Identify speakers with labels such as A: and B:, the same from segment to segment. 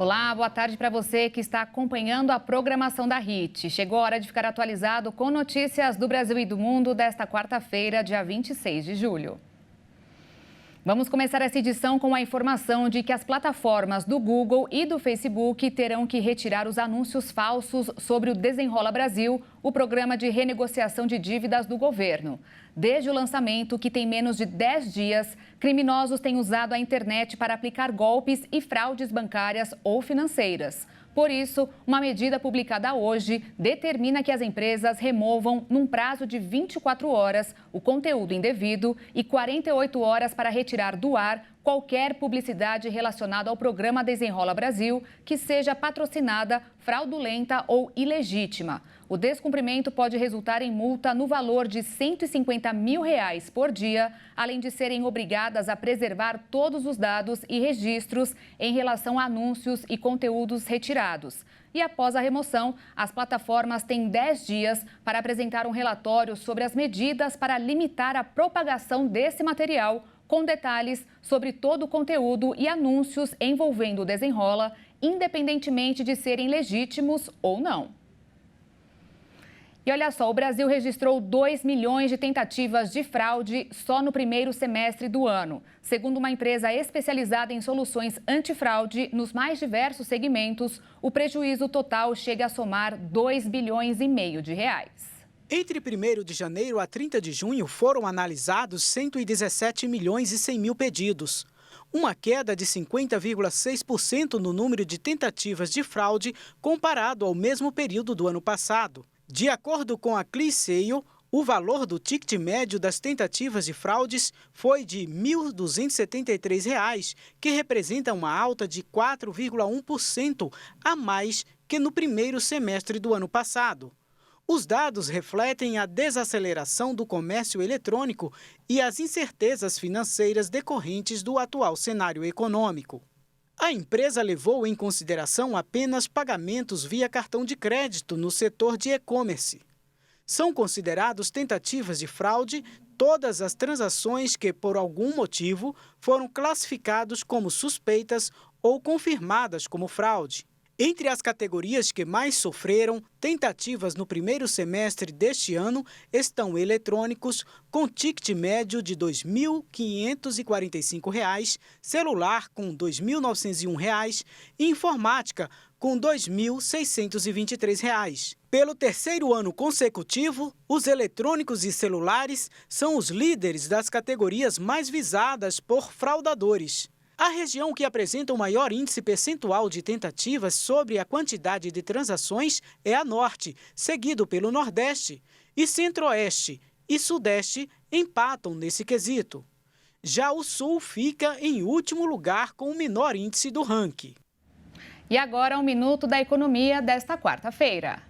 A: Olá, boa tarde para você que está acompanhando a programação da HIT. Chegou a hora de ficar atualizado com notícias do Brasil e do mundo desta quarta-feira, dia 26 de julho. Vamos começar essa edição com a informação de que as plataformas do Google e do Facebook terão que retirar os anúncios falsos sobre o Desenrola Brasil, o programa de renegociação de dívidas do governo. Desde o lançamento, que tem menos de 10 dias, criminosos têm usado a internet para aplicar golpes e fraudes bancárias ou financeiras. Por isso, uma medida publicada hoje determina que as empresas removam, num prazo de 24 horas, o conteúdo indevido e 48 horas para retirar do ar qualquer publicidade relacionada ao programa Desenrola Brasil que seja patrocinada, fraudulenta ou ilegítima. O descumprimento pode resultar em multa no valor de R$ 150 mil por dia, além de serem obrigadas a preservar todos os dados e registros em relação a anúncios e conteúdos retirados. E após a remoção, as plataformas têm 10 dias para apresentar um relatório sobre as medidas para limitar a propagação desse material, com detalhes sobre todo o conteúdo e anúncios envolvendo o Desenrola, independentemente de serem legítimos ou não. E olha só, o Brasil registrou 2 milhões de tentativas de fraude só no primeiro semestre do ano. Segundo uma empresa especializada em soluções antifraude nos mais diversos segmentos, o prejuízo total chega a somar 2,5 bilhões de reais.
B: Entre 1º de janeiro a 30 de junho foram analisados 117 milhões e 100 mil pedidos. Uma queda de 50,6% no número de tentativas de fraude comparado ao mesmo período do ano passado. De acordo com a ClearSale, o valor do ticket médio das tentativas de fraudes foi de R$ 1.273, que representa uma alta de 4,1% a mais que no primeiro semestre do ano passado. Os dados refletem a desaceleração do comércio eletrônico e as incertezas financeiras decorrentes do atual cenário econômico. A empresa levou em consideração apenas pagamentos via cartão de crédito no setor de e-commerce. São considerados tentativas de fraude todas as transações que, por algum motivo, foram classificadas como suspeitas ou confirmadas como fraude. Entre as categorias que mais sofreram tentativas no primeiro semestre deste ano estão eletrônicos, com ticket médio de R$ 2.545, celular com R$ 2.901 e informática com R$ 2.623. Pelo terceiro ano consecutivo, os eletrônicos e celulares são os líderes das categorias mais visadas por fraudadores. A região que apresenta o maior índice percentual de tentativas sobre a quantidade de transações é a Norte, seguido pelo Nordeste, e Centro-Oeste e Sudeste empatam nesse quesito. Já o Sul fica em último lugar com o menor índice do ranking.
A: E agora, um minuto da economia desta quarta-feira.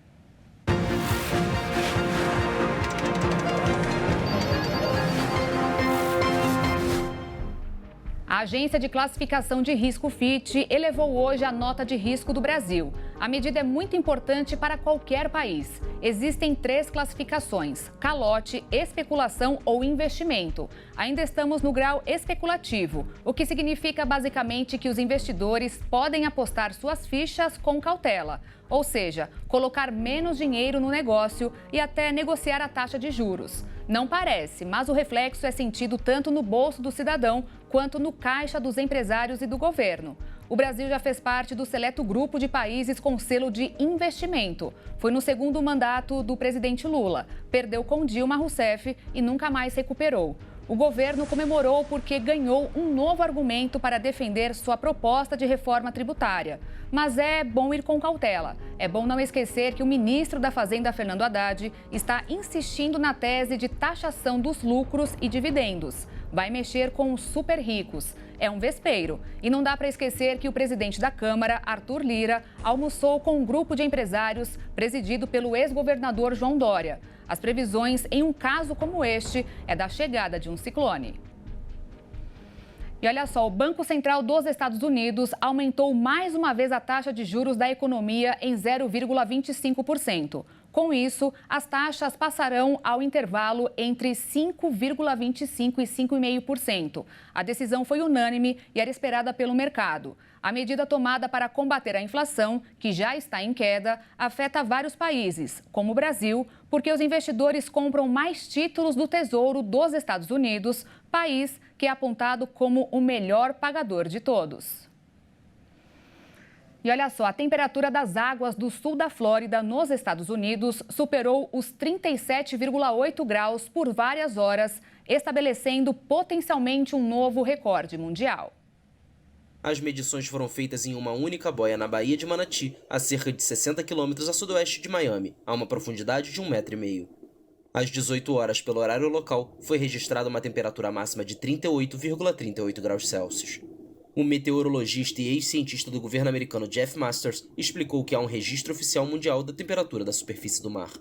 A: A agência de classificação de risco Fitch elevou hoje a nota de risco do Brasil. A medida é muito importante para qualquer país. Existem 3 classificações: calote, especulação ou investimento. Ainda estamos no grau especulativo, o que significa basicamente que os investidores podem apostar suas fichas com cautela, ou seja, colocar menos dinheiro no negócio e até negociar a taxa de juros. Não parece, mas o reflexo é sentido tanto no bolso do cidadão quanto no caixa dos empresários e do governo. O Brasil já fez parte do seleto grupo de países com selo de investimento. Foi no segundo mandato do presidente Lula. Perdeu com Dilma Rousseff e nunca mais recuperou. O governo comemorou porque ganhou um novo argumento para defender sua proposta de reforma tributária. Mas é bom ir com cautela. É bom não esquecer que o ministro da Fazenda, Fernando Haddad, está insistindo na tese de taxação dos lucros e dividendos. Vai mexer com os super ricos. É um vespeiro. E não dá para esquecer que o presidente da Câmara, Arthur Lira, almoçou com um grupo de empresários presidido pelo ex-governador João Dória. As previsões em um caso como este é da chegada de um ciclone. E olha só, o Banco Central dos Estados Unidos aumentou mais uma vez a taxa de juros da economia em 0,25%. Com isso, as taxas passarão ao intervalo entre 5,25% e 5,5%. A decisão foi unânime e era esperada pelo mercado. A medida tomada para combater a inflação, que já está em queda, afeta vários países, como o Brasil, porque os investidores compram mais títulos do Tesouro dos Estados Unidos, país que é apontado como o melhor pagador de todos. E olha só, a temperatura das águas do sul da Flórida, nos Estados Unidos, superou os 37,8 graus por várias horas, estabelecendo potencialmente um novo recorde mundial.
C: As medições foram feitas em uma única boia na Baía de Manatee, a cerca de 60 quilômetros a sudoeste de Miami, a uma profundidade de 1,5 metro. Às 18 horas, pelo horário local, foi registrada uma temperatura máxima de 38,38 graus Celsius. O meteorologista e ex-cientista do governo americano Jeff Masters explicou que há um registro oficial mundial da temperatura da superfície do mar.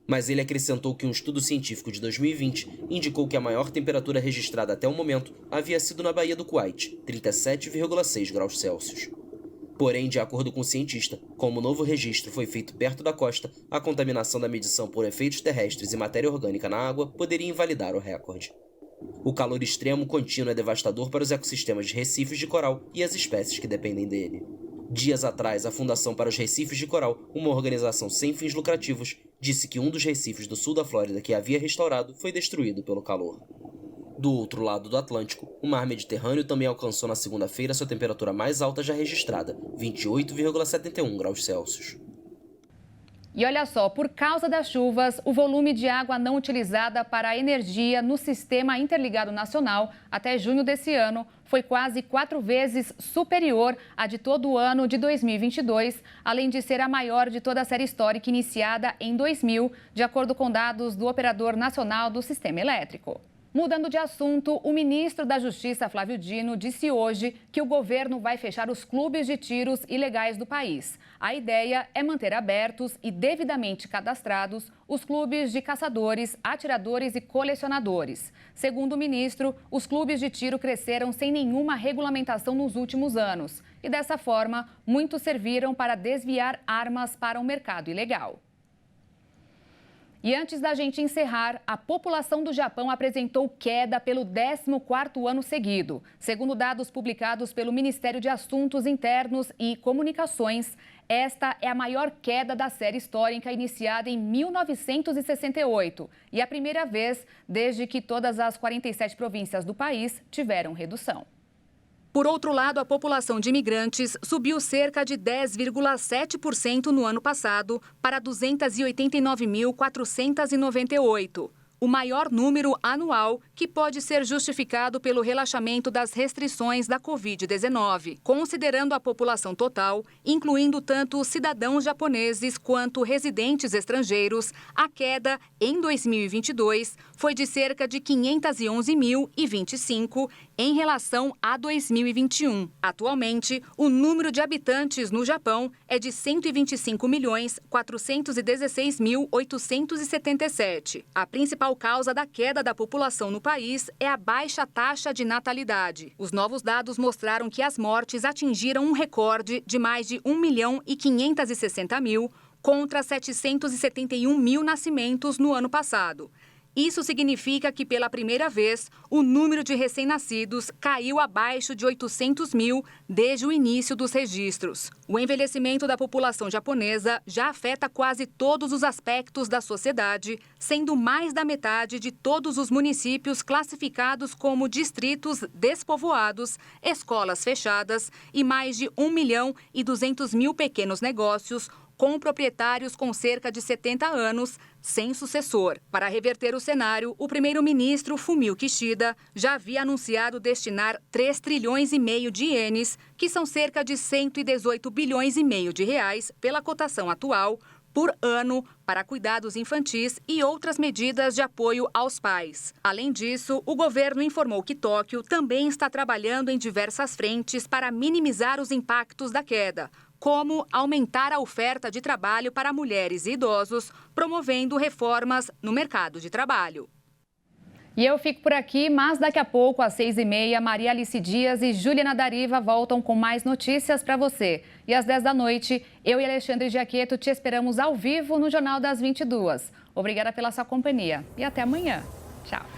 C: Mas ele acrescentou que um estudo científico de 2020 indicou que a maior temperatura registrada até o momento havia sido na Baía do Kuwait, 37,6 graus Celsius. Porém, de acordo com o cientista, como o novo registro foi feito perto da costa, a contaminação da medição por efeitos terrestres e matéria orgânica na água poderia invalidar o recorde. O calor extremo contínuo é devastador para os ecossistemas de recifes de coral e as espécies que dependem dele. Dias atrás, a Fundação para os Recifes de Coral, uma organização sem fins lucrativos, disse que um dos recifes do sul da Flórida que havia restaurado foi destruído pelo calor. Do outro lado do Atlântico, o mar Mediterrâneo também alcançou na segunda-feira sua temperatura mais alta já registrada, 28,71 graus Celsius.
A: E olha só, por causa das chuvas, o volume de água não utilizada para a energia no Sistema Interligado Nacional até junho desse ano foi quase 4 vezes superior à de todo o ano de 2022, além de ser a maior de toda a série histórica iniciada em 2000, de acordo com dados do Operador Nacional do Sistema Elétrico. Mudando de assunto, o ministro da Justiça, Flávio Dino, disse hoje que o governo vai fechar os clubes de tiros ilegais do país. A ideia é manter abertos e devidamente cadastrados os clubes de caçadores, atiradores e colecionadores. Segundo o ministro, os clubes de tiro cresceram sem nenhuma regulamentação nos últimos anos. E dessa forma, muitos serviram para desviar armas para o mercado ilegal. E antes da gente encerrar, a população do Japão apresentou queda pelo 14º ano seguido. Segundo dados publicados pelo Ministério de Assuntos Internos e Comunicações, esta é a maior queda da série histórica iniciada em 1968 e a primeira vez desde que todas as 47 províncias do país tiveram redução. Por outro lado, a população de imigrantes subiu cerca de 10,7% no ano passado para 289.498. O maior número anual, que pode ser justificado pelo relaxamento das restrições da Covid-19. Considerando a população total, incluindo tanto cidadãos japoneses quanto residentes estrangeiros, a queda em 2022 foi de cerca de 511.025 em relação a 2021. Atualmente, o número de habitantes no Japão é de 125.416.877. A principal causa da queda da população no país é a baixa taxa de natalidade. Os novos dados mostraram que as mortes atingiram um recorde de mais de 1.560.000 contra 771.000 nascimentos no ano passado. Isso significa que, pela primeira vez, o número de recém-nascidos caiu abaixo de 800.000 desde o início dos registros. O envelhecimento da população japonesa já afeta quase todos os aspectos da sociedade, sendo mais da metade de todos os municípios classificados como distritos despovoados, escolas fechadas e mais de 1.200.000 pequenos negócios com proprietários com cerca de 70 anos, sem sucessor. Para reverter o cenário, o primeiro-ministro Fumio Kishida já havia anunciado destinar 3,5 trilhões de ienes, que são cerca de 118 bilhões e meio de reais, pela cotação atual, por ano, para cuidados infantis e outras medidas de apoio aos pais. Além disso, o governo informou que Tóquio também está trabalhando em diversas frentes para minimizar os impactos da queda, como aumentar a oferta de trabalho para mulheres e idosos, promovendo reformas no mercado de trabalho. E eu fico por aqui, mas daqui a pouco, às 6h30, Maria Alice Dias e Juliana Dariva voltam com mais notícias para você. E às 10 da noite, eu e Alexandre Giaqueto te esperamos ao vivo no Jornal das 22. Obrigada pela sua companhia e até amanhã. Tchau.